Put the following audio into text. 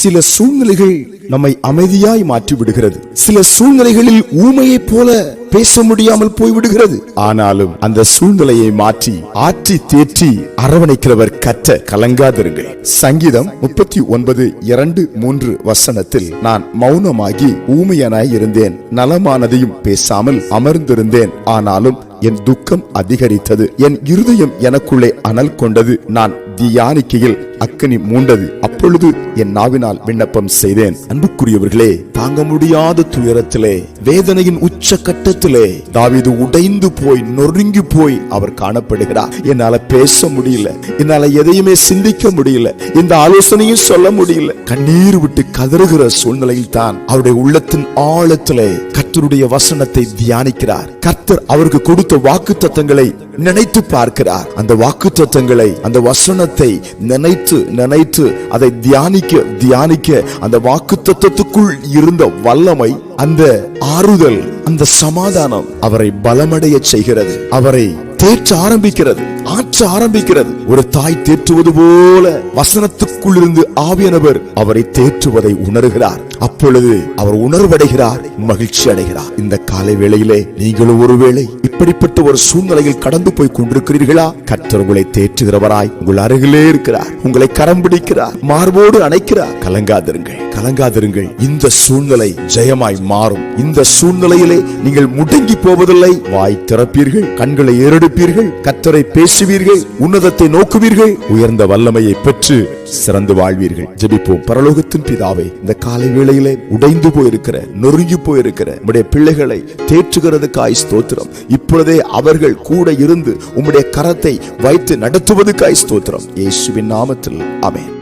சில சூழ்நிலைகள் நம்மை அமைதியாய் மாற்றி விடுகிறது. சில சூழ்நிலைகளில் ஊமையை போல பேச முடியாமல் போய்விடுகிறது. ஆனாலும் அந்த சூழ்நிலையை மாற்றி ஆற்றி தேற்றி அரவணைக்கிறவர் கற்ற கலங்காதிருங்கள். சங்கீதம் 39:2-3 வசனத்தில், நான் மௌனமாகி ஊமையனாய் இருந்தேன், நலமானதையும் பேசாமல் அமர்ந்திருந்தேன், ஆனாலும் என் துக்கம் அதிகரித்தது, என் இருதயம் எனக்குள்ளே அனல் கொண்டது, நான் தியானிக்கையில் அக்கினி மூண்டது, அப்பொழுது என் நாவினால் விண்ணப்பம் செய்தேன். அன்புக்குரியவர்களே, தாங்க முடியாத துயரத்திலே, வேதனையின் உச்ச கட்டத்திலே தாவீது உடைந்து போய் நொறுங்கி போய் அவர் காணப்படுகிறார். என்னால பேச முடியல, என்னால எதையுமே சிந்திக்க முடியல, இந்த ஆலோசனையும் சொல்ல முடியல, கண்ணீர் விட்டு கதறுகிற சூழ்நிலையில் தான் அவருடைய உள்ளத்தின் ஆழத்திலே கர்த்தருடைய வசனத்தை தியானிக்கிறார். கர்த்தர் அவருக்கு கொடுத்த வாக்குத்தத்தங்களை நினைத்து பார்க்கிறார். அந்த வாக்குத்தத்தங்களை, அந்த வசனத்தை நினைத்து அதை தியானிக்க அந்த வாக்குத்தத்தத்துக்குள் இருந்த வல்லமை, அந்த ஆறுதல், அந்த சமாதானம் அவரை பலமடைய செய்கிறது. அவரை தேற்ற ஆரம்பிக்கிறது, ஆற்ற ஆரம்பிக்கிறது. ஒரு தாய் தேற்றுவது போல வசனத்துக்குள் இருந்து ஆவியானவர் அவரை தேற்றுவதை உணர்கிறார். அப்பொழுது அவர் உணர்வடைகிறார், மகிழ்ச்சி அடைகிறார். இந்த காலை வேளையிலே நீங்களும் ஒருவேளை இப்படிப்பட்ட ஒரு சூழ்நிலையில் கடந்து போய் கொண்டிருக்கிறீர்களா? கர்த்தர் உங்களை தேற்றுகிறவராய் உங்கள் அருகிலே இருக்கிறார். உங்களை கரம் பிடிக்கிறார், மார்போடு அணைக்கிறார். கலங்காதிருங்கள். இந்த சூழ்நிலை ஜெயமாய் மாறும். இந்த சூழ்நிலையிலே நீங்கள் முடங்கி போவதில்லை. வாய் திறப்பீர்கள், கண்களை ஏறெடுப்பீர்கள், கர்த்தரை பேசுவீர்கள், உன்னதத்தை நோக்குவீர்கள், உயர்ந்த வல்லமையை பெற்று சிறந்து வாழ்வீர்கள். ஜெபிப்போம். பரலோகத்தின் பிதாவே, இந்த காலை வேளையிலே உடைந்து போயிருக்கிற, நொறுங்கி போயிருக்கிற உம்முடைய பிள்ளைகளை தேற்றுகிறதுக்காய் ஸ்தோத்திரம். இப்பொழுதே அவர்கள் கூட இருந்து உம்முடைய கரத்தை வைத்து நடத்துவதற்காய் ஸ்தோத்திரம். இயேசுவின் நாமத்தில் ஆமென்.